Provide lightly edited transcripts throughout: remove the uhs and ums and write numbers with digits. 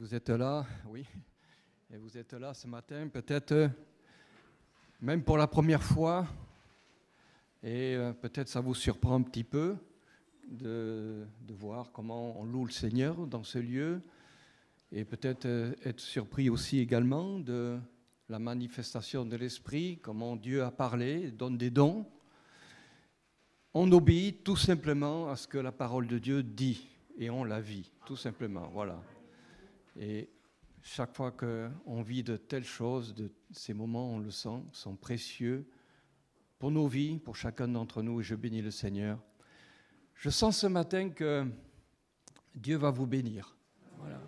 Vous êtes là, oui, et vous êtes là ce matin, peut-être même pour la première fois, et peut-être ça vous surprend un petit peu de voir comment on loue le Seigneur dans ce lieu, et peut-être être surpris aussi également de la manifestation de l'Esprit, comment Dieu a parlé, donne des dons. On obéit tout simplement à ce que la parole de Dieu dit, et on la vit, tout simplement, voilà. Et chaque fois qu'on vit de telles choses, de ces moments, on le sent, sont précieux pour nos vies, pour chacun d'entre nous, et je bénis le Seigneur. Je sens ce matin que Dieu va vous bénir. Voilà,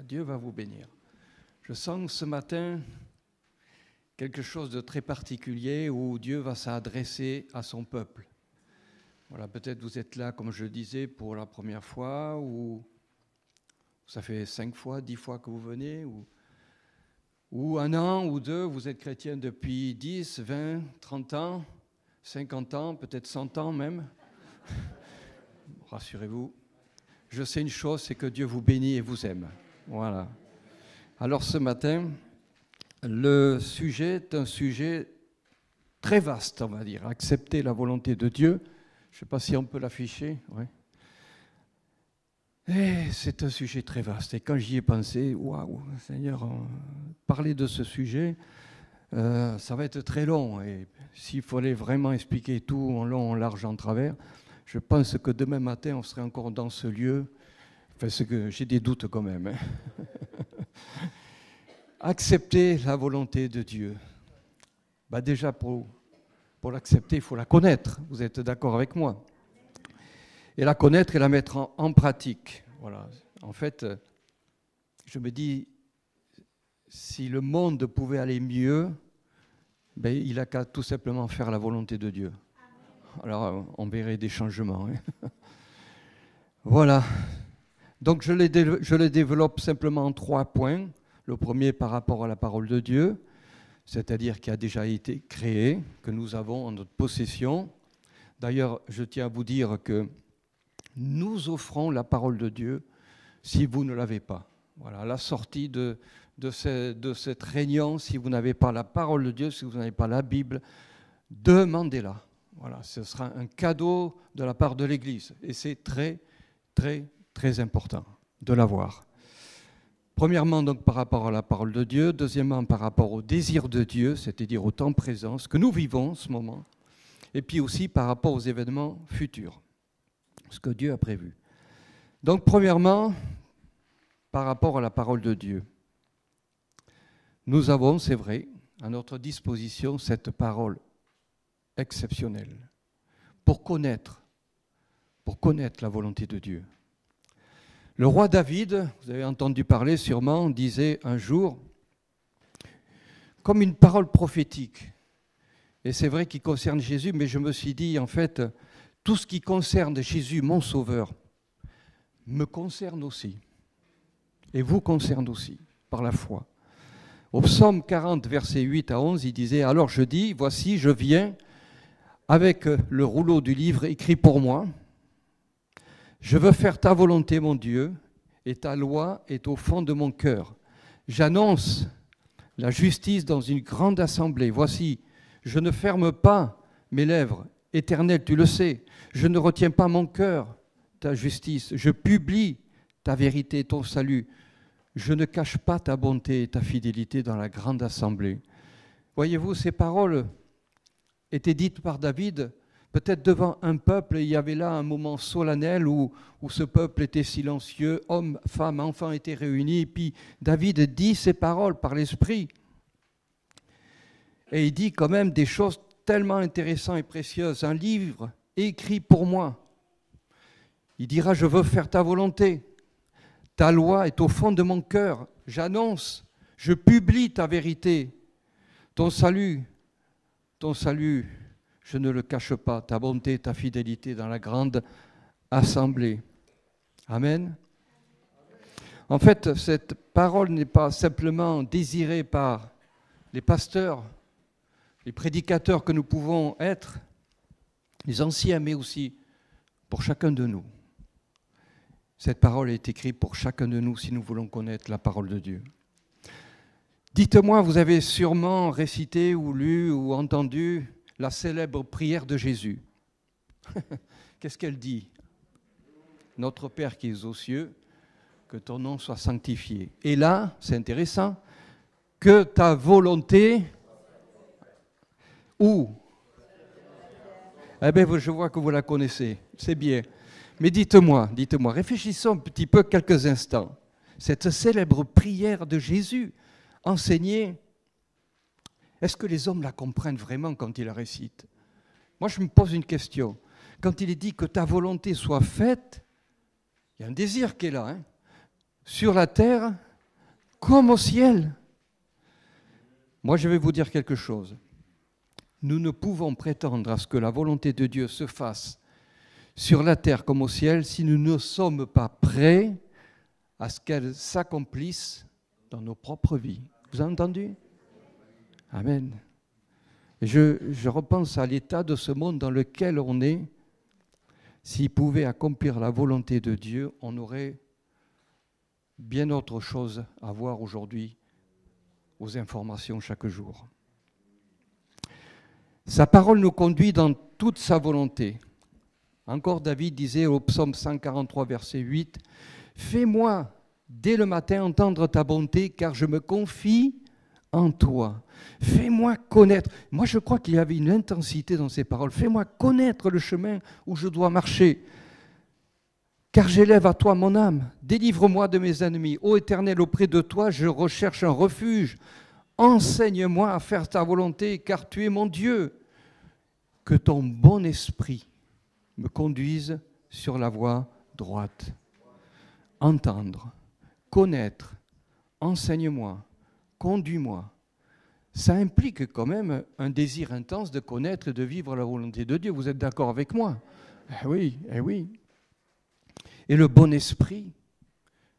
Dieu va vous bénir. Je sens ce matin quelque chose de très particulier où Dieu va s'adresser à son peuple. Voilà, peut-être vous êtes là, comme je le disais, pour la première fois, ou ça fait 5 fois, 10 fois que vous venez, ou 1 an ou 2, vous êtes chrétien depuis 10, 20, 30 ans, 50 ans, peut-être 100 ans même. Rassurez-vous, je sais une chose, c'est que Dieu vous bénit et vous aime. Voilà. Alors ce matin, le sujet est un sujet très vaste, on va dire. Accepter la volonté de Dieu. Je ne sais pas si on peut l'afficher. Ouais. Et c'est un sujet très vaste. Et quand j'y ai pensé, waouh, Seigneur, parler de ce sujet, ça va être très long. Et s'il fallait vraiment expliquer tout en long, en large, en travers, je pense que demain matin, on serait encore dans ce lieu. Enfin, c'est que j'ai des doutes quand même. Hein. Accepter la volonté de Dieu. Bah déjà, pour l'accepter, il faut la connaître. Vous êtes d'accord avec moi ? Et la connaître et la mettre en pratique. Voilà. En fait, je me dis, si le monde pouvait aller mieux, ben, il n'a qu'à tout simplement faire la volonté de Dieu. Alors, on verrait des changements. Hein. Voilà. Donc, je le développe simplement en 3 points. Le premier, par rapport à la parole de Dieu, c'est-à-dire qui a déjà été créée, que nous avons en notre possession. D'ailleurs, je tiens à vous dire que nous offrons la parole de Dieu si vous ne l'avez pas. Voilà, à la sortie de cette réunion, si vous n'avez pas la parole de Dieu, si vous n'avez pas la Bible, demandez-la. Voilà, ce sera un cadeau de la part de l'Église. Et c'est très, très, très important de l'avoir. Premièrement, donc, par rapport à la parole de Dieu. Deuxièmement, par rapport au désir de Dieu, c'est-à-dire au temps présent, ce que nous vivons en ce moment. Et puis aussi par rapport aux événements futurs. Ce que Dieu a prévu. Donc, premièrement, par rapport à la parole de Dieu, nous avons, c'est vrai, à notre disposition cette parole exceptionnelle pour connaître la volonté de Dieu. Le roi David, vous avez entendu parler sûrement, disait un jour, comme une parole prophétique, et c'est vrai qu'il concerne Jésus, mais je me suis dit, en fait, tout ce qui concerne Jésus, mon Sauveur, me concerne aussi. Et vous concerne aussi, par la foi. Au psaume 40, versets 8 à 11, il disait « Alors je dis, voici, je viens avec le rouleau du livre écrit pour moi. Je veux faire ta volonté, mon Dieu, et ta loi est au fond de mon cœur. J'annonce la justice dans une grande assemblée. Voici, je ne ferme pas mes lèvres. Éternel, tu le sais, je ne retiens pas mon cœur, ta justice. Je publie ta vérité, ton salut. Je ne cache pas ta bonté et ta fidélité dans la grande assemblée. » Voyez-vous, ces paroles étaient dites par David, peut-être devant un peuple, et il y avait là un moment solennel où ce peuple était silencieux, hommes, femmes, enfants étaient réunis, et puis David dit ces paroles par l'Esprit. Et il dit quand même des choses tellement intéressantes et précieuses. Un livre écrit pour moi. Il dira, je veux faire ta volonté. Ta loi est au fond de mon cœur. J'annonce, je publie ta vérité. Ton salut, je ne le cache pas. Ta bonté, ta fidélité dans la grande assemblée. Amen. En fait, cette parole n'est pas simplement désirée par les pasteurs, les prédicateurs que nous pouvons être, les anciens, mais aussi pour chacun de nous. Cette parole est écrite pour chacun de nous si nous voulons connaître la parole de Dieu. Dites-moi, vous avez sûrement récité ou lu ou entendu la célèbre prière de Jésus. Qu'est-ce qu'elle dit? Notre Père qui es aux cieux, que ton nom soit sanctifié. Et là, c'est intéressant, que ta volonté, où? Eh bien, je vois que vous la connaissez, c'est bien. Mais dites-moi, réfléchissons un petit peu quelques instants. Cette célèbre prière de Jésus, enseignée, est-ce que les hommes la comprennent vraiment quand ils la récitent? Moi, je me pose une question. Quand il est dit que ta volonté soit faite, il y a un désir qui est là, hein, sur la terre comme au ciel. Moi, je vais vous dire quelque chose. Nous ne pouvons prétendre à ce que la volonté de Dieu se fasse sur la terre comme au ciel si nous ne sommes pas prêts à ce qu'elle s'accomplisse dans nos propres vies. Vous avez entendu? Amen. Et je repense à l'état de ce monde dans lequel on est. S'il pouvait accomplir la volonté de Dieu, on aurait bien autre chose à voir aujourd'hui aux informations chaque jour. Sa parole nous conduit dans toute sa volonté. Encore David disait au psaume 143, verset 8, « Fais-moi dès le matin entendre ta bonté, car je me confie en toi. Fais-moi connaître. » Moi, je crois qu'il y avait une intensité dans ces paroles. « Fais-moi connaître le chemin où je dois marcher. Car j'élève à toi mon âme. Délivre-moi de mes ennemis. Ô Éternel, auprès de toi, je recherche un refuge. Enseigne-moi à faire ta volonté, car tu es mon Dieu. Que ton bon esprit me conduise sur la voie droite. » Entendre, connaître, enseigne-moi, conduis-moi. Ça implique quand même un désir intense de connaître et de vivre la volonté de Dieu. Vous êtes d'accord avec moi? Eh oui, eh oui. Et le bon esprit,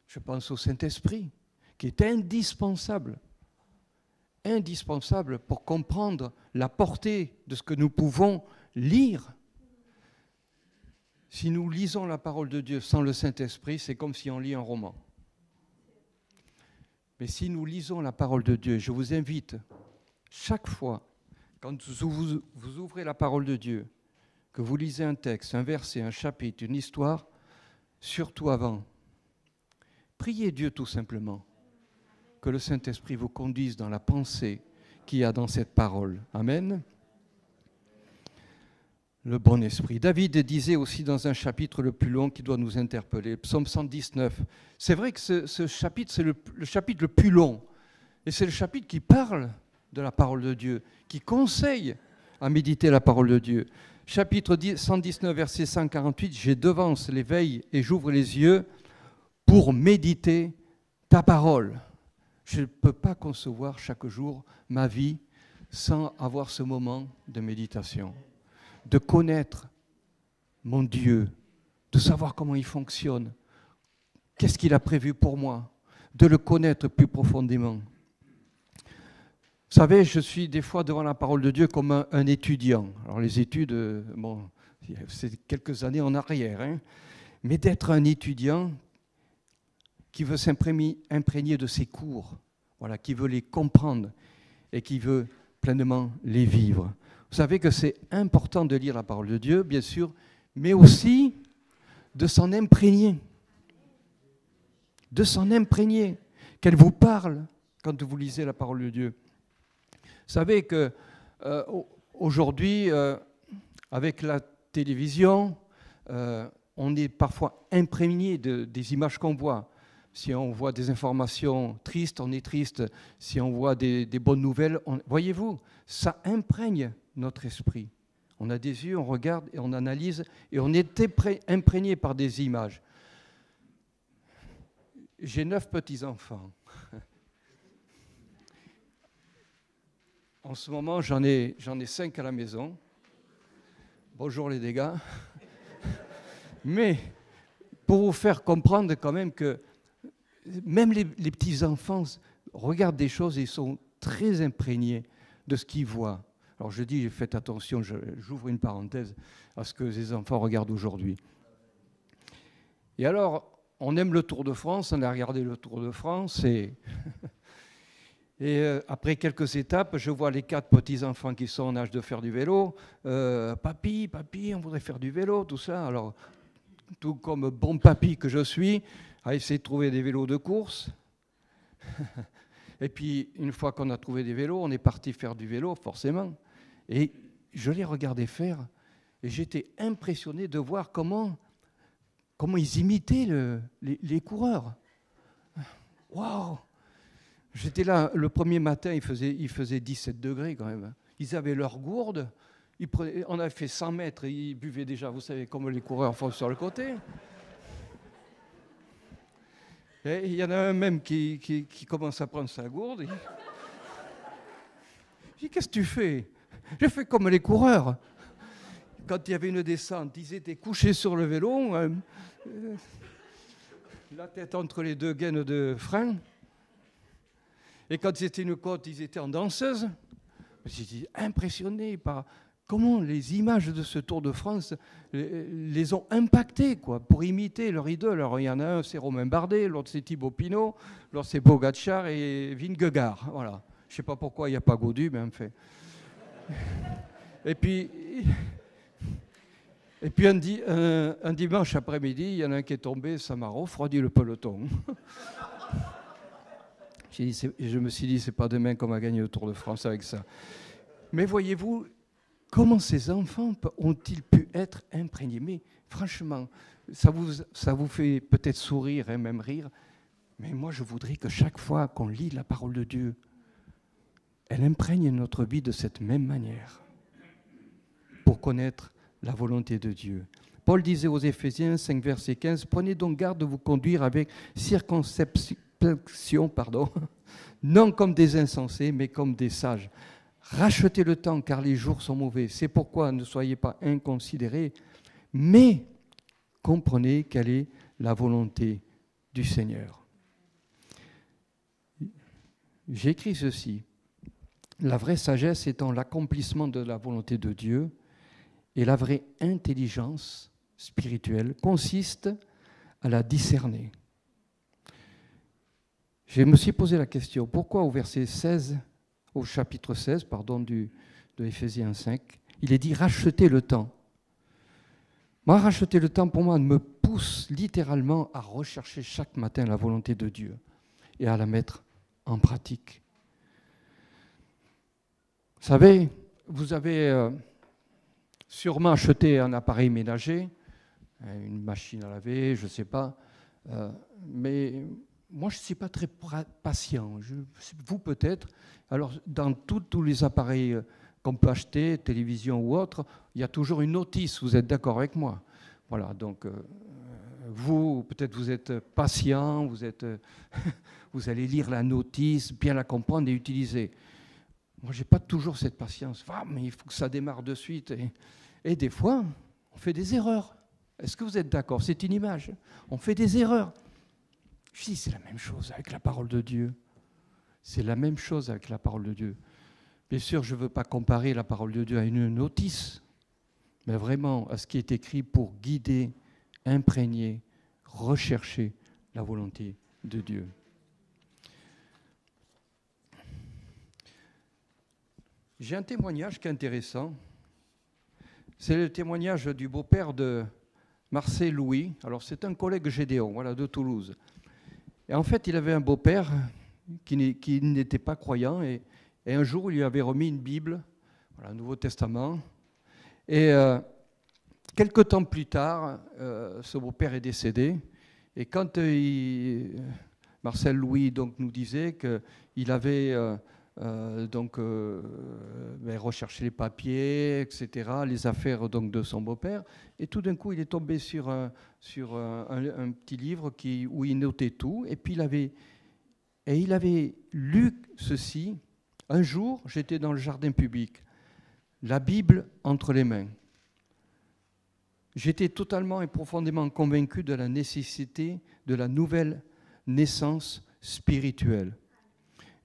je pense au Saint-Esprit, qui est indispensable pour comprendre la portée de ce que nous pouvons lire. Si nous lisons la parole de Dieu sans le Saint-Esprit, c'est comme si on lit un roman. Mais si nous lisons la parole de Dieu, je vous invite, chaque fois, quand vous ouvrez la parole de Dieu, que vous lisez un texte, un verset, un chapitre, une histoire, surtout avant, priez Dieu tout simplement, que le Saint-Esprit vous conduise dans la pensée qu'il y a dans cette parole. Amen. Le bon esprit. David disait aussi dans un chapitre le plus long qui doit nous interpeller, Psaume 119. C'est vrai que ce chapitre, c'est le chapitre le plus long. Et c'est le chapitre qui parle de la parole de Dieu, qui conseille à méditer la parole de Dieu. Chapitre 119, verset 148, « Je devance l'éveil et j'ouvre les yeux pour méditer ta parole. » Je ne peux pas concevoir chaque jour ma vie sans avoir ce moment de méditation, de connaître mon Dieu, de savoir comment il fonctionne, qu'est-ce qu'il a prévu pour moi, de le connaître plus profondément. Vous savez, je suis des fois devant la parole de Dieu comme un étudiant. Alors les études, bon, c'est quelques années en arrière, hein, mais d'être un étudiant qui veut s'imprégner de ses cours, voilà, qui veut les comprendre et qui veut pleinement les vivre. Vous savez que c'est important de lire la parole de Dieu, bien sûr, mais aussi de s'en imprégner. De s'en imprégner, qu'elle vous parle quand vous lisez la parole de Dieu. Vous savez qu'aujourd'hui, avec la télévision, on est parfois imprégné des images qu'on voit. Si on voit des informations tristes, on est triste. Si on voit des bonnes nouvelles, voyez-vous, ça imprègne notre esprit. On a des yeux, on regarde et on analyse et on est imprégné par des images. J'ai 9 petits-enfants. En ce moment, j'en ai 5 à la maison. Bonjour les dégâts. Mais pour vous faire comprendre quand même que même les petits-enfants regardent des choses et ils sont très imprégnés de ce qu'ils voient. Alors je dis, faites attention, j'ouvre une parenthèse à ce que les enfants regardent aujourd'hui. Et alors, on aime le Tour de France, on a regardé le Tour de France et après quelques étapes, je vois les 4 petits-enfants qui sont en âge de faire du vélo. Papy, on voudrait faire du vélo, tout ça. Alors, tout comme bon papy que je suis, à essayer de trouver des vélos de course. Et puis, une fois qu'on a trouvé des vélos, on est parti faire du vélo, forcément. Et je les regardais faire, et j'étais impressionné de voir comment ils imitaient les coureurs. Waouh! J'étais là, le premier matin, il faisait 17 degrés quand même. Ils avaient leur gourde, on avait fait 100 mètres, et ils buvaient déjà, vous savez, comme les coureurs font sur le côté. Et il y en a un même qui commence à prendre sa gourde. Je dis, qu'est-ce que tu fais? J'ai fait comme les coureurs. Quand il y avait une descente, ils étaient couchés sur le vélo, la tête entre les 2 gaines de frein. Et quand c'était une côte, ils étaient en danseuse. J'étais impressionné par comment les images de ce Tour de France les ont impactés, quoi, pour imiter leur idole. Alors il y en a un, c'est Romain Bardet, l'autre c'est Thibaut Pinot, l'autre c'est Pogačar et Vingegaard. Voilà. Je ne sais pas pourquoi il n'y a pas Gaudu, mais en fait. Et puis un dimanche après-midi, il y en a un qui est tombé, ça m'a refroidi le peloton. Je me suis dit, c'est pas demain qu'on va gagner le Tour de France avec ça. Mais voyez-vous, comment ces enfants ont-ils pu être imprégnés? Mais franchement, ça vous fait peut-être sourire et même rire, mais moi je voudrais que chaque fois qu'on lit la parole de Dieu, elle imprègne notre vie de cette même manière, pour connaître la volonté de Dieu. Paul disait aux Éphésiens 5, verset 15, « Prenez donc garde de vous conduire avec circonspection, non comme des insensés, mais comme des sages. Rachetez le temps, car les jours sont mauvais. C'est pourquoi ne soyez pas inconsidérés, mais comprenez quelle est la volonté du Seigneur. » J'ai écrit ceci. La vraie sagesse étant l'accomplissement de la volonté de Dieu, et la vraie intelligence spirituelle consiste à la discerner. Je me suis posé la question, pourquoi au chapitre 16, de Éphésiens 5, il est dit « racheter le temps ». Moi, racheter le temps, pour moi, me pousse littéralement à rechercher chaque matin la volonté de Dieu et à la mettre en pratique. Vous savez, vous avez sûrement acheté un appareil ménager, une machine à laver, je ne sais pas, mais moi je ne suis pas très patient, vous peut-être. Alors dans tous les appareils qu'on peut acheter, télévision ou autre, il y a toujours une notice, vous êtes d'accord avec moi? Voilà, donc vous, peut-être vous êtes patient, vous allez lire la notice, bien la comprendre et utiliser. Moi, je n'ai pas toujours cette patience. Ah, mais il faut que ça démarre de suite. Et des fois, on fait des erreurs. Est-ce que vous êtes d'accord? C'est une image. On fait des erreurs. Je dis, c'est la même chose avec la parole de Dieu. C'est la même chose avec la parole de Dieu. Bien sûr, je ne veux pas comparer la parole de Dieu à une notice, mais vraiment à ce qui est écrit pour guider, imprégner, rechercher la volonté de Dieu. J'ai un témoignage qui est intéressant. C'est le témoignage du beau-père de Marcel Louis. Alors, c'est un collègue Gédéon, voilà, de Toulouse. Et en fait, il avait un beau-père qui n'était pas croyant. Et un jour, il lui avait remis une Bible, voilà, un Nouveau Testament. Et quelque temps plus tard, ce beau-père est décédé. Et quand Marcel Louis donc, nous disait qu'il avait recherché les papiers, etc., les affaires donc, de son beau-père, et tout d'un coup, il est tombé sur un petit livre où il notait tout, et puis il avait lu ceci. Un jour, j'étais dans le jardin public, la Bible entre les mains. J'étais totalement et profondément convaincu de la nécessité de la nouvelle naissance spirituelle.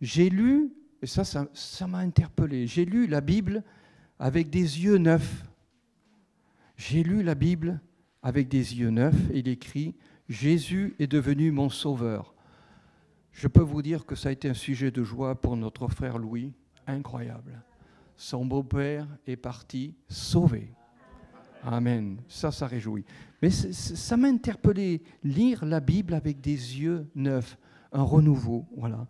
J'ai lu, et ça m'a interpellé, j'ai lu la Bible avec des yeux neufs. J'ai lu la Bible avec des yeux neufs, et il écrit Jésus est devenu mon sauveur. Je peux vous dire que ça a été un sujet de joie pour notre frère Louis, incroyable. Son beau-père est parti sauvé. Amen. Ça réjouit. Mais ça m'a interpellé, lire la Bible avec des yeux neufs, un renouveau, voilà.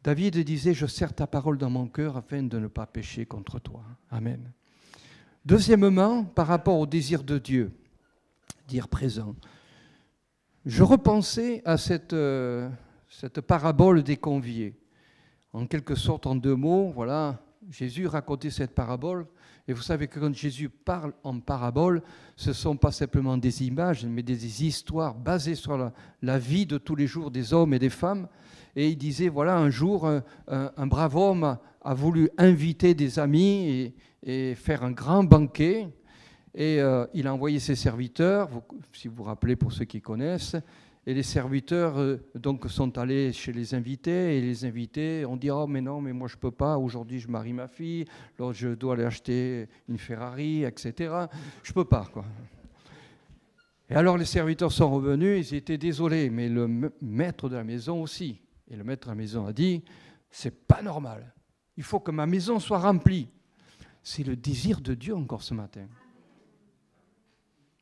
David disait, je serre ta parole dans mon cœur afin de ne pas pécher contre toi. Amen. Deuxièmement, par rapport au désir de Dieu, dire présent, je repensais à cette parabole des conviés. En quelque sorte, en 2 mots, voilà, Jésus racontait cette parabole. Et vous savez que quand Jésus parle en parabole, ce ne sont pas simplement des images, mais des histoires basées sur la vie de tous les jours des hommes et des femmes. Et il disait, voilà, un jour, un brave homme a voulu inviter des amis et faire un grand banquet. Et il a envoyé ses serviteurs, si vous vous rappelez pour ceux qui connaissent, et les serviteurs donc sont allés chez les invités, et les invités ont dit « Oh mais non, mais moi je ne peux pas, aujourd'hui je marie ma fille, alors je dois aller acheter une Ferrari, etc. Je ne peux pas, quoi. » Et alors les serviteurs sont revenus, ils étaient désolés, mais le maître de la maison aussi. Et le maître de la maison a dit « C'est pas normal, il faut que ma maison soit remplie. » C'est le désir de Dieu encore ce matin.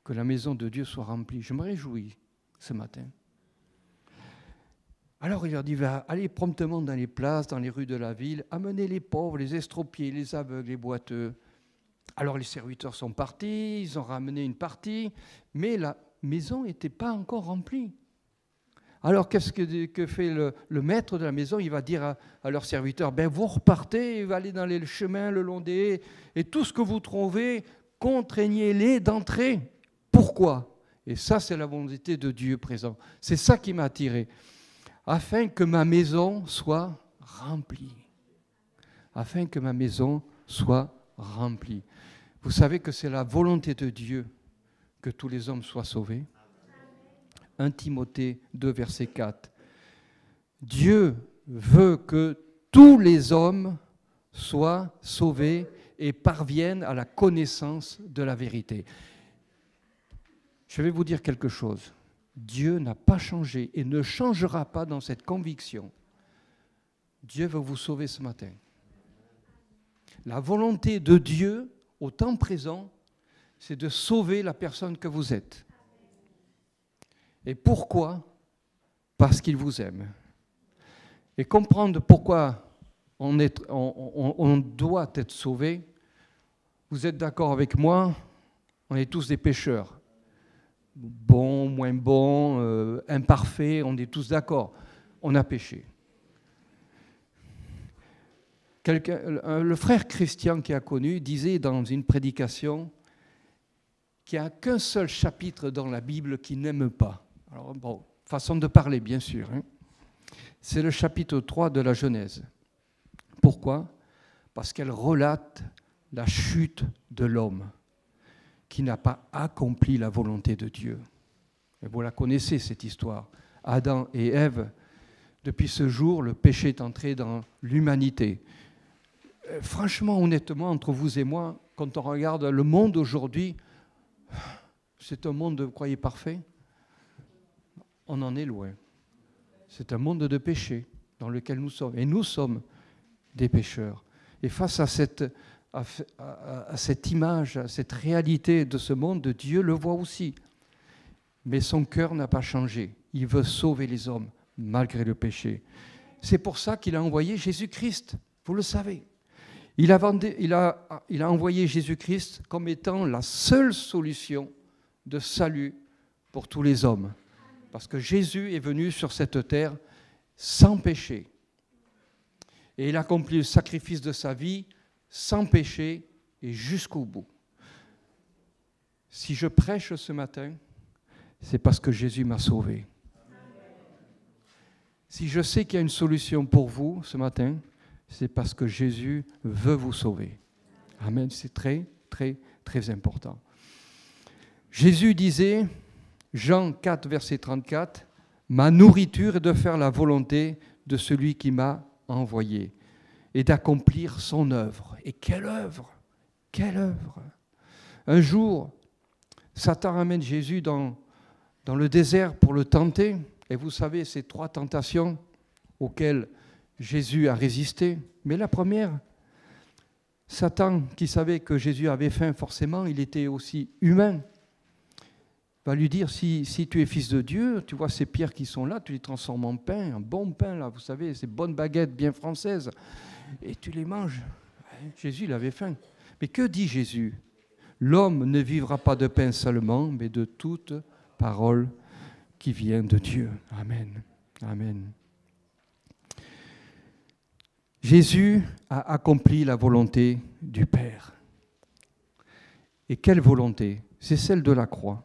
Que la maison de Dieu soit remplie. Je me réjouis ce matin. Alors il leur dit, allez promptement dans les places, dans les rues de la ville, amenez les pauvres, les estropiés, les aveugles, les boiteux. Alors les serviteurs sont partis, ils ont ramené une partie, mais la maison n'était pas encore remplie. Alors qu'est-ce que fait le maître de la maison? Il va dire à leurs serviteurs, vous repartez, vous allez dans les chemins le long des haies, et tout ce que vous trouvez, contraignez-les d'entrer. Pourquoi? Et ça, c'est la volonté de Dieu présent. C'est ça qui m'a attiré. Afin que ma maison soit remplie. Afin que ma maison soit remplie. Vous savez que c'est la volonté de Dieu que tous les hommes soient sauvés. 1 Timothée 2, verset 4. Dieu veut que tous les hommes soient sauvés et parviennent à la connaissance de la vérité. Je vais vous dire quelque chose. Dieu n'a pas changé et ne changera pas dans cette conviction. Dieu veut vous sauver ce matin. La volonté de Dieu, au temps présent, c'est de sauver la personne que vous êtes. Et pourquoi? Parce qu'il vous aime. Et comprendre pourquoi on doit être sauvé, vous êtes d'accord avec moi, on est tous des pécheurs. Bon, moins bon, imparfait, on est tous d'accord. On a péché. Le frère Christian qui a connu disait dans une prédication qu'il n'y a qu'un seul chapitre dans la Bible qu'il n'aime pas. Alors bon, façon de parler bien sûr. Hein. C'est le chapitre 3 de la Genèse. Pourquoi? Parce qu'elle relate la chute de l'homme qui n'a pas accompli la volonté de Dieu. Et vous la connaissez, cette histoire. Adam et Ève, depuis ce jour, le péché est entré dans l'humanité. Franchement, honnêtement, entre vous et moi, quand on regarde le monde aujourd'hui, c'est un monde, vous croyez, parfait? On en est loin. C'est un monde de péché dans lequel nous sommes. Et nous sommes des pécheurs. Et face à cette image, à cette réalité de ce monde, Dieu le voit aussi. Mais son cœur n'a pas changé. Il veut sauver les hommes malgré le péché. C'est pour ça qu'il a envoyé Jésus-Christ. Vous le savez. Il a envoyé Jésus-Christ comme étant la seule solution de salut pour tous les hommes. Parce que Jésus est venu sur cette terre sans péché. Et il a accompli le sacrifice de sa vie sans péché et jusqu'au bout. Si je prêche ce matin, c'est parce que Jésus m'a sauvé. Si je sais qu'il y a une solution pour vous ce matin, c'est parce que Jésus veut vous sauver. Amen, c'est très, très, très important. Jésus disait, Jean 4, verset 34, « Ma nourriture est de faire la volonté de celui qui m'a envoyé et d'accomplir son œuvre. » Et quelle œuvre! Quelle œuvre! Un jour, Satan ramène Jésus dans dans le désert pour le tenter. Et vous savez, ces 3 tentations auxquelles Jésus a résisté. Mais la première, Satan, qui savait que Jésus avait faim, forcément, il était aussi humain, va lui dire, si tu es fils de Dieu, tu vois ces pierres qui sont là, tu les transformes en pain, un bon pain, là, vous savez, ces bonnes baguettes bien françaises, et tu les manges. Jésus, il avait faim. Mais que dit Jésus? L'homme ne vivra pas de pain seulement, mais de toute parole qui vient de Dieu. Amen. Amen. Jésus a accompli la volonté du Père. Et quelle volonté? C'est celle de la croix.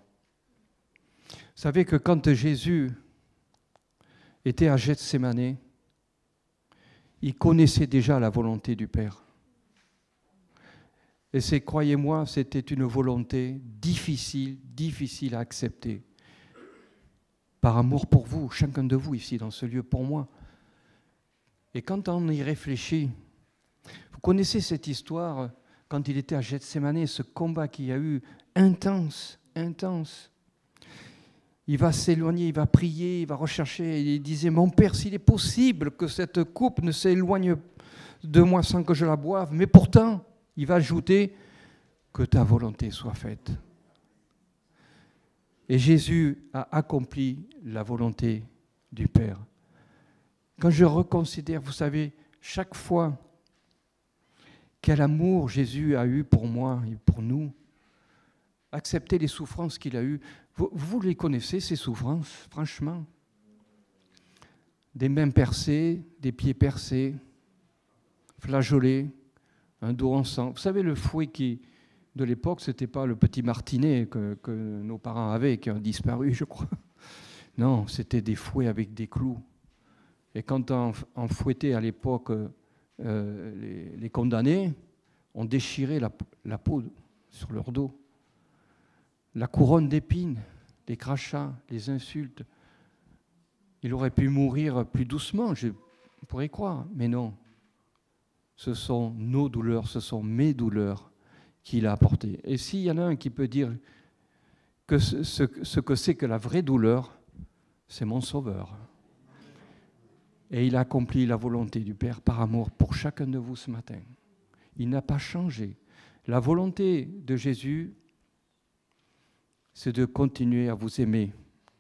Vous savez que quand Jésus était à Gethsémanée, il connaissait déjà la volonté du Père. Et c'est, croyez-moi, c'était une volonté difficile à accepter. Par amour pour vous, chacun de vous ici, dans ce lieu, pour moi. Et quand on y réfléchit, vous connaissez cette histoire, quand il était à Gethsémanée, ce combat qu'il y a eu, intense. Il va s'éloigner, il va prier, il va rechercher. Il disait, mon Père, s'il est possible que cette coupe ne s'éloigne de moi sans que je la boive, mais pourtant, il va ajouter que ta volonté soit faite. Et Jésus a accompli la volonté du Père. Quand je reconsidère, vous savez, chaque fois, quel amour Jésus a eu pour moi et pour nous, accepter les souffrances qu'il a eues. Vous les connaissez, ces souffrances, franchement? Des mains percées, des pieds percés, flageolés, un dos en sang. Vous savez, le fouet de l'époque, ce n'était pas le petit martinet que nos parents avaient, qui ont disparu, je crois. Non, c'était des fouets avec des clous. Et quand on fouettait à l'époque les condamnés, on déchirait la peau sur leur dos. La couronne d'épines, les crachats, les insultes. Il aurait pu mourir plus doucement, je pourrais croire, mais non. Ce sont nos douleurs, ce sont mes douleurs qu'il a apportées. Et s'il y en a un qui peut dire que ce que c'est que la vraie douleur, c'est mon Sauveur. Et il a accompli la volonté du Père par amour pour chacun de vous ce matin. Il n'a pas changé. La volonté de Jésus, c'est de continuer à vous aimer,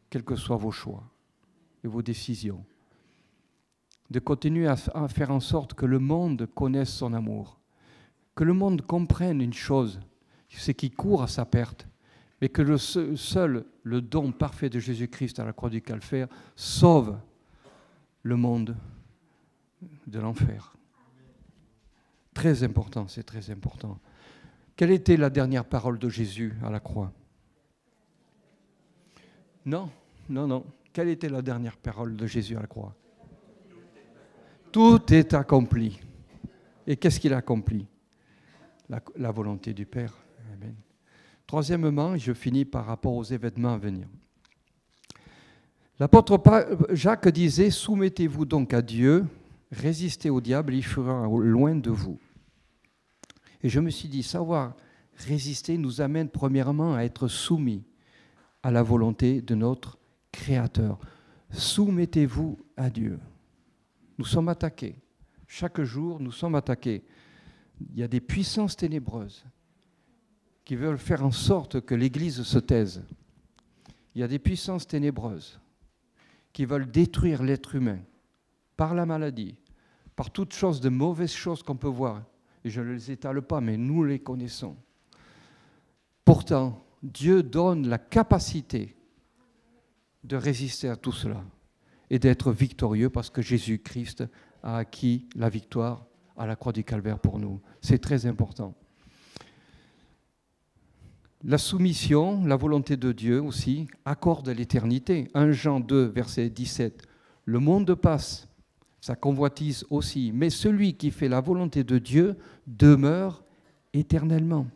quels que soient vos choix et vos décisions. De continuer à faire en sorte que le monde connaisse son amour. Que le monde comprenne une chose, c'est qu'il court à sa perte, mais que le don parfait de Jésus-Christ à la croix du Calvaire sauve le monde de l'enfer. Très important, c'est très important. Quelle était la dernière parole de Jésus à la croix? Non. Quelle était la dernière parole de Jésus à la croix? Tout est accompli. Et qu'est-ce qu'il a accompli? La volonté du Père. Amen. Troisièmement, je finis par rapport aux événements à venir. L'apôtre Jacques disait « Soumettez-vous donc à Dieu, résistez au diable, il fuira loin de vous. » Et je me suis dit, savoir résister nous amène premièrement à être soumis à la volonté de notre Créateur. Soumettez-vous à Dieu. Nous sommes attaqués. Chaque jour, nous sommes attaqués. Il y a des puissances ténébreuses qui veulent faire en sorte que l'Église se taise. Il y a des puissances ténébreuses qui veulent détruire l'être humain par la maladie, par toutes choses de mauvaises choses qu'on peut voir. Et je ne les étale pas, mais nous les connaissons. Pourtant, Dieu donne la capacité de résister à tout cela et d'être victorieux parce que Jésus-Christ a acquis la victoire à la croix du Calvaire pour nous. C'est très important. La soumission, la volonté de Dieu aussi, accorde l'éternité. 1 Jean 2, verset 17. Le monde passe, sa convoitise aussi, mais celui qui fait la volonté de Dieu demeure éternellement.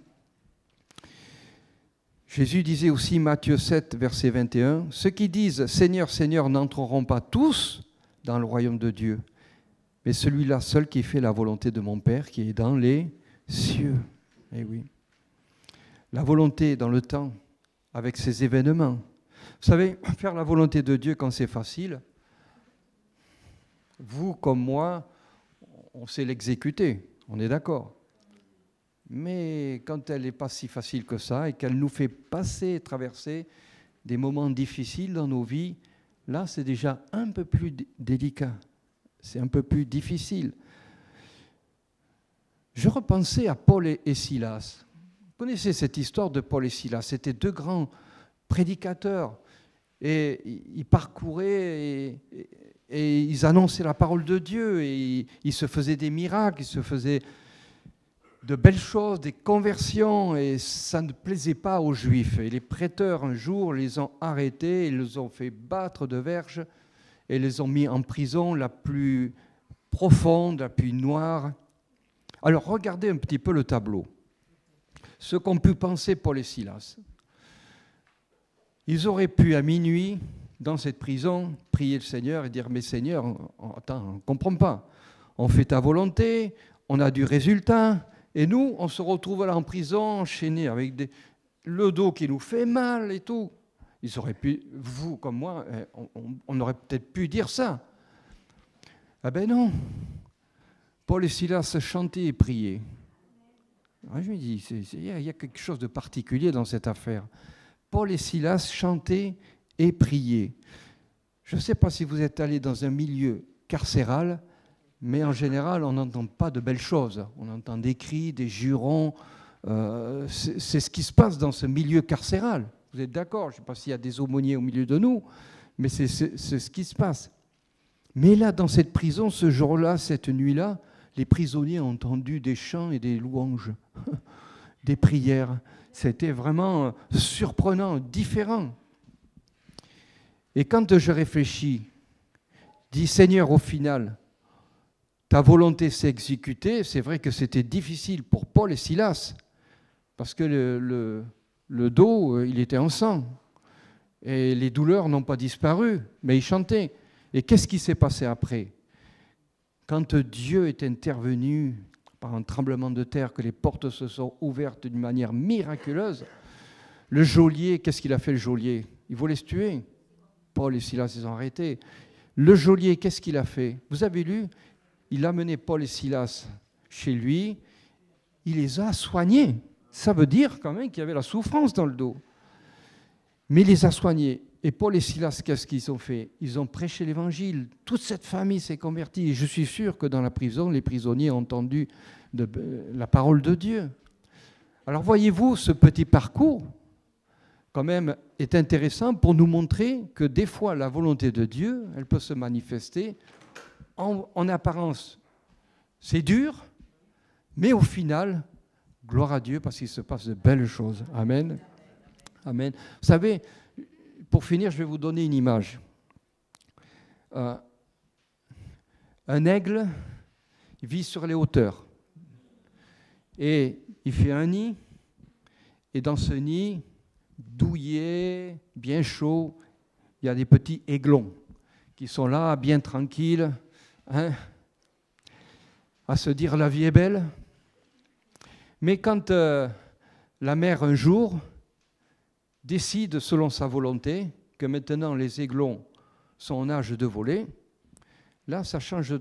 Jésus disait aussi, Matthieu 7, verset 21, « Ceux qui disent « Seigneur, Seigneur » n'entreront pas tous dans le royaume de Dieu, mais celui-là seul qui fait la volonté de mon Père qui est dans les cieux. » Eh oui. La volonté dans le temps, avec ces événements. Vous savez, faire la volonté de Dieu quand c'est facile, vous comme moi, on sait l'exécuter, on est d'accord. Mais quand elle n'est pas si facile que ça et qu'elle nous fait passer, traverser des moments difficiles dans nos vies, là c'est déjà un peu plus délicat, c'est un peu plus difficile. Je repensais à Paul et Silas. Vous connaissez cette histoire de Paul et Silas, c'était deux grands prédicateurs et ils parcouraient et ils annonçaient la parole de Dieu et ils se faisaient des miracles, ils se faisaient de belles choses, des conversions, et ça ne plaisait pas aux Juifs. Et les prêteurs, un jour, les ont arrêtés, ils les ont fait battre de verges, et les ont mis en prison la plus profonde, la plus noire. Alors, regardez un petit peu le tableau. Ce qu'ont pu penser Paul et Silas. Ils auraient pu, à minuit, dans cette prison, prier le Seigneur et dire « Mais Seigneur, attends, on ne comprend pas. On fait ta volonté, on a du résultat. » Et nous, on se retrouve là en prison, enchaînés avec le dos qui nous fait mal et tout. Ils auraient pu, vous comme moi, on aurait peut-être pu dire ça. Ah ben non. Paul et Silas chantaient et priaient. Je me dis, il y a quelque chose de particulier dans cette affaire. Paul et Silas chantaient et priaient. Je ne sais pas si vous êtes allés dans un milieu carcéral, mais en général, on n'entend pas de belles choses. On entend des cris, des jurons. C'est ce qui se passe dans ce milieu carcéral. Vous êtes d'accord? Je ne sais pas s'il y a des aumôniers au milieu de nous, mais c'est ce qui se passe. Mais là, dans cette prison, ce jour-là, cette nuit-là, les prisonniers ont entendu des chants et des louanges, des prières. C'était vraiment surprenant, différent. Et quand je réfléchis, dis Seigneur, au final, ta volonté s'est exécutée. C'est vrai que c'était difficile pour Paul et Silas, parce que le dos, il était en sang. Et les douleurs n'ont pas disparu, mais ils chantaient. Et qu'est-ce qui s'est passé après? Quand Dieu est intervenu par un tremblement de terre, que les portes se sont ouvertes d'une manière miraculeuse, le geôlier, qu'est-ce qu'il a fait le geôlier? Il voulait se tuer. Paul et Silas, ils ont arrêté. Le geôlier, qu'est-ce qu'il a fait? Vous avez lu? Il a mené Paul et Silas chez lui, il les a soignés. Ça veut dire quand même qu'il y avait la souffrance dans le dos. Mais il les a soignés. Et Paul et Silas, qu'est-ce qu'ils ont fait? Ils ont prêché l'évangile. Toute cette famille s'est convertie. Et je suis sûr que dans la prison, les prisonniers ont entendu la parole de Dieu. Alors voyez-vous, ce petit parcours, quand même, est intéressant pour nous montrer que des fois, la volonté de Dieu, elle peut se manifester en apparence, c'est dur, mais au final, gloire à Dieu parce qu'il se passe de belles choses. Amen. Amen. Vous savez, pour finir, je vais vous donner une image. Un aigle, il vit sur les hauteurs. Et il fait un nid, et dans ce nid, douillet, bien chaud, il y a des petits aiglons qui sont là, bien tranquilles, à se dire la vie est belle. Mais quand la mère un jour décide selon sa volonté que maintenant les aiglons sont en âge de voler, là ça change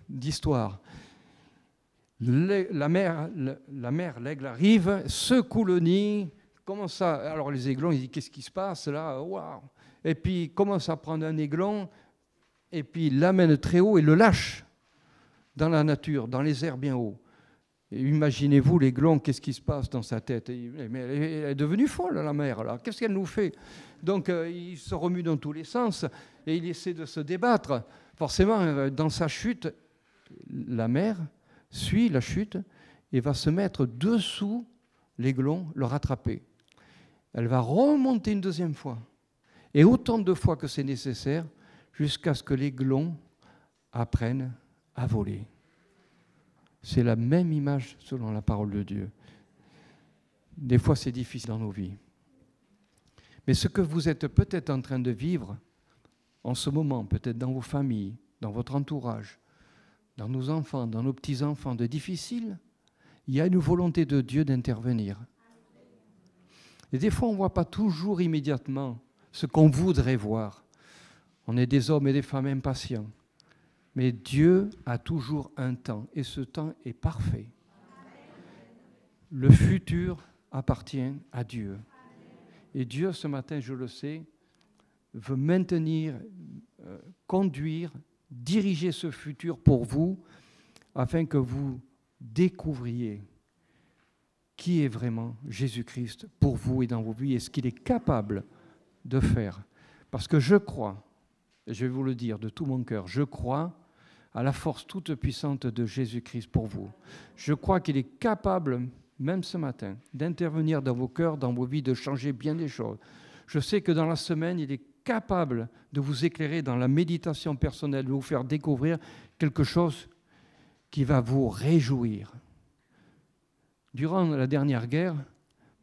d'histoire. La mère, l'aigle arrive, secoue le nid, commence à... Alors les aiglons, ils disent qu'est-ce qui se passe là? Waouh! Et puis il commence à prendre un aiglon, et puis il l'amène très haut et le lâche dans la nature, dans les airs bien hauts. Et imaginez-vous l'aiglon, qu'est-ce qui se passe dans sa tête? Mais elle est devenue folle, la mère, là. Qu'est-ce qu'elle nous fait? Donc il se remue dans tous les sens et il essaie de se débattre. Forcément, dans sa chute, la mère suit la chute et va se mettre dessous l'aiglon, le rattraper. Elle va remonter une deuxième fois. Et autant de fois que c'est nécessaire, jusqu'à ce que l'aiglon apprenne à voler. C'est la même image selon la parole de Dieu. Des fois, c'est difficile dans nos vies. Mais ce que vous êtes peut-être en train de vivre en ce moment, peut-être dans vos familles, dans votre entourage, dans nos enfants, dans nos petits-enfants, de difficile, il y a une volonté de Dieu d'intervenir. Et des fois, on ne voit pas toujours immédiatement ce qu'on voudrait voir. On est des hommes et des femmes impatients. Mais Dieu a toujours un temps, et ce temps est parfait. Le futur appartient à Dieu. Et Dieu, ce matin, je le sais, veut maintenir, conduire, diriger ce futur pour vous, afin que vous découvriez qui est vraiment Jésus-Christ pour vous et dans vos vies, et ce qu'il est capable de faire. Parce que je crois, et je vais vous le dire de tout mon cœur, je crois à la force toute puissante de Jésus-Christ pour vous. Je crois qu'il est capable, même ce matin, d'intervenir dans vos cœurs, dans vos vies, de changer bien des choses. Je sais que dans la semaine, il est capable de vous éclairer dans la méditation personnelle, de vous faire découvrir quelque chose qui va vous réjouir. Durant la dernière guerre,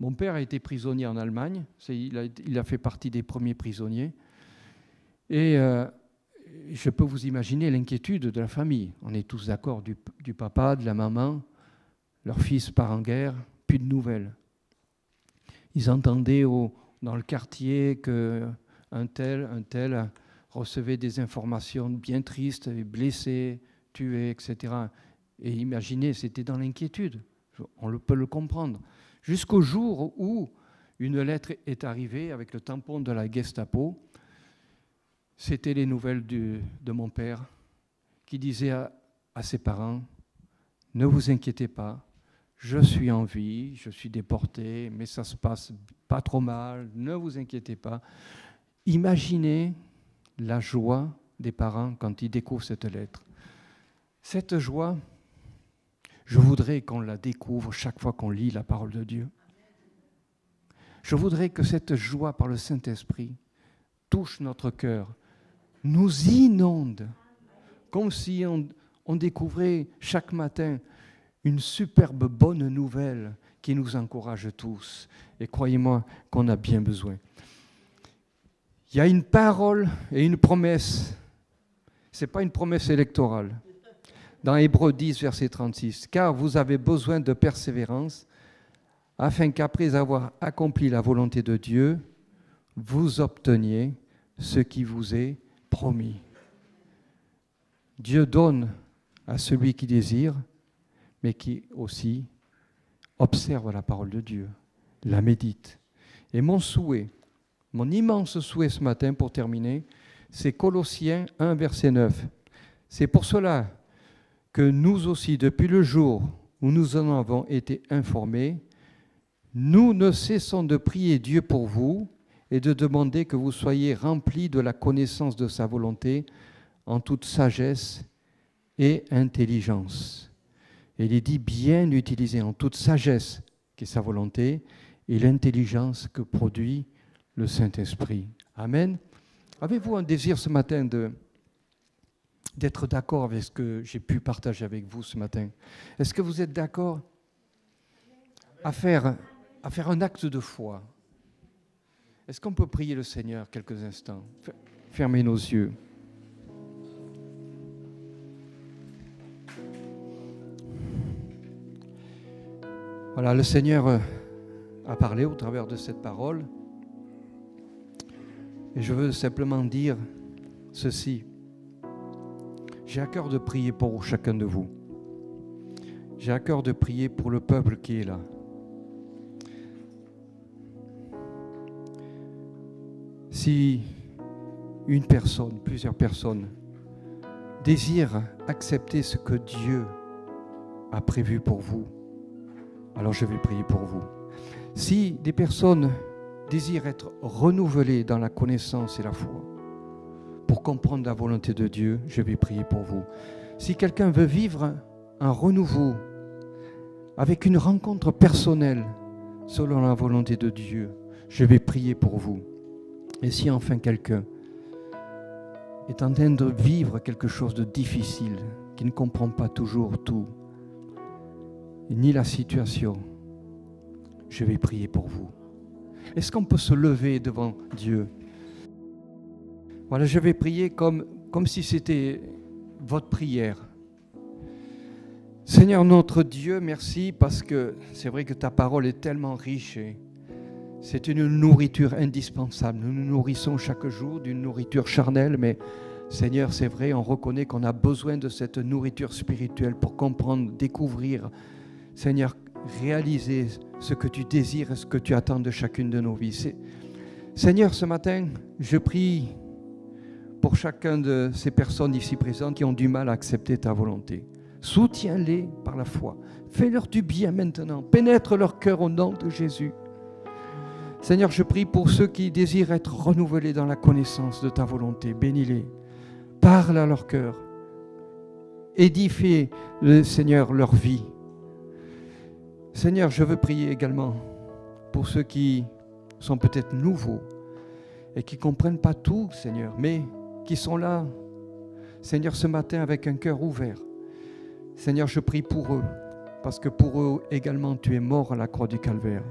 mon père a été prisonnier en Allemagne. Il a fait partie des premiers prisonniers. Et je peux vous imaginer l'inquiétude de la famille. On est tous d'accord, du papa, de la maman. Leur fils part en guerre, plus de nouvelles. Ils entendaient dans le quartier qu'un tel recevait des informations bien tristes, blessé, tué, etc. Et imaginez, c'était dans l'inquiétude. On peut le comprendre. Jusqu'au jour où une lettre est arrivée avec le tampon de la Gestapo. C'était les nouvelles de mon père qui disait à ses parents, « Ne vous inquiétez pas, je suis en vie, je suis déporté, mais ça se passe pas trop mal, ne vous inquiétez pas. » Imaginez la joie des parents quand ils découvrent cette lettre. Cette joie, je voudrais qu'on la découvre chaque fois qu'on lit la parole de Dieu. Je voudrais que cette joie par le Saint-Esprit touche notre cœur, nous inonde, comme si on découvrait chaque matin une superbe bonne nouvelle qui nous encourage tous. Et croyez-moi qu'on a bien besoin. Il y a une parole et une promesse. Ce n'est pas une promesse électorale. Dans Hébreux 10, verset 36, « Car vous avez besoin de persévérance, afin qu'après avoir accompli la volonté de Dieu, vous obteniez ce qui vous est promis. » Dieu donne à celui qui désire, mais qui aussi observe la parole de Dieu, la médite. Et mon souhait, mon immense souhait ce matin pour terminer, c'est Colossiens 1, verset 9. C'est pour cela que nous aussi, depuis le jour où nous en avons été informés, nous ne cessons de prier Dieu pour vous et de demander que vous soyez remplis de la connaissance de sa volonté en toute sagesse et intelligence. Et il est dit bien utiliser en toute sagesse, qui est sa volonté, et l'intelligence que produit le Saint-Esprit. Amen. Avez-vous un désir ce matin d'être d'accord avec ce que j'ai pu partager avec vous ce matin? Est-ce que vous êtes d'accord à faire un acte de foi? Est-ce qu'on peut prier le Seigneur quelques instants? Fermez nos yeux. Voilà, le Seigneur a parlé au travers de cette parole. Et je veux simplement dire ceci. J'ai à cœur de prier pour chacun de vous. J'ai à cœur de prier pour le peuple qui est là. Si une personne, plusieurs personnes désirent accepter ce que Dieu a prévu pour vous, alors je vais prier pour vous. Si des personnes désirent être renouvelées dans la connaissance et la foi, pour comprendre la volonté de Dieu, je vais prier pour vous. Si quelqu'un veut vivre un renouveau avec une rencontre personnelle selon la volonté de Dieu, je vais prier pour vous. Et si enfin quelqu'un est en train de vivre quelque chose de difficile, qui ne comprend pas toujours tout, ni la situation, je vais prier pour vous. Est-ce qu'on peut se lever devant Dieu? Voilà, je vais prier comme si c'était votre prière. Seigneur notre Dieu, merci parce que c'est vrai que ta parole est tellement riche et C'est une nourriture indispensable. Nous nous nourrissons chaque jour d'une nourriture charnelle, mais Seigneur, c'est vrai, on reconnaît qu'on a besoin de cette nourriture spirituelle pour comprendre, découvrir, Seigneur, réaliser ce que tu désires et ce que tu attends de chacune de nos vies. Seigneur, ce matin, je prie pour chacun de ces personnes ici présentes qui ont du mal à accepter ta volonté. Soutiens-les par la foi. Fais-leur du bien maintenant. Pénètre leur cœur au nom de Jésus. Seigneur, je prie pour ceux qui désirent être renouvelés dans la connaissance de ta volonté. Bénis-les. Parle à leur cœur. Édifie, Seigneur, leur vie. Seigneur, je veux prier également pour ceux qui sont peut-être nouveaux et qui ne comprennent pas tout, Seigneur, mais qui sont là, Seigneur, ce matin avec un cœur ouvert. Seigneur, je prie pour eux, parce que pour eux également, tu es mort à la croix du Calvaire.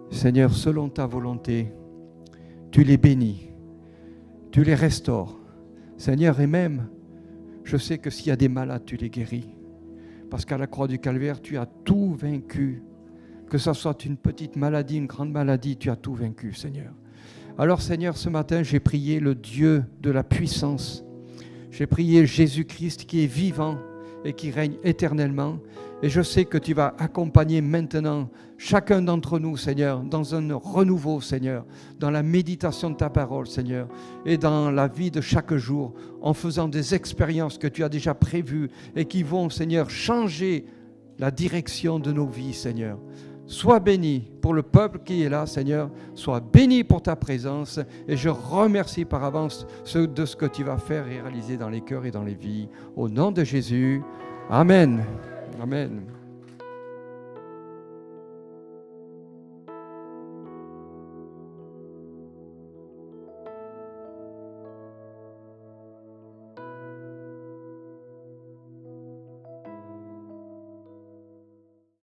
Seigneur, selon ta volonté, tu les bénis, tu les restaures. Seigneur, et même, je sais que s'il y a des malades, tu les guéris. Parce qu'à la croix du Calvaire, tu as tout vaincu. Que ce soit une petite maladie, une grande maladie, tu as tout vaincu, Seigneur. Alors, Seigneur, ce matin, j'ai prié le Dieu de la puissance. J'ai prié Jésus-Christ qui est vivant et qui règne éternellement. Et je sais que tu vas accompagner maintenant chacun d'entre nous, Seigneur, dans un renouveau, Seigneur, dans la méditation de ta parole, Seigneur, et dans la vie de chaque jour, en faisant des expériences que tu as déjà prévues et qui vont, Seigneur, changer la direction de nos vies, Seigneur. Sois béni pour le peuple qui est là, Seigneur. Sois béni pour ta présence. Et je remercie par avance de ce que tu vas faire et réaliser dans les cœurs et dans les vies. Au nom de Jésus. Amen. Amen.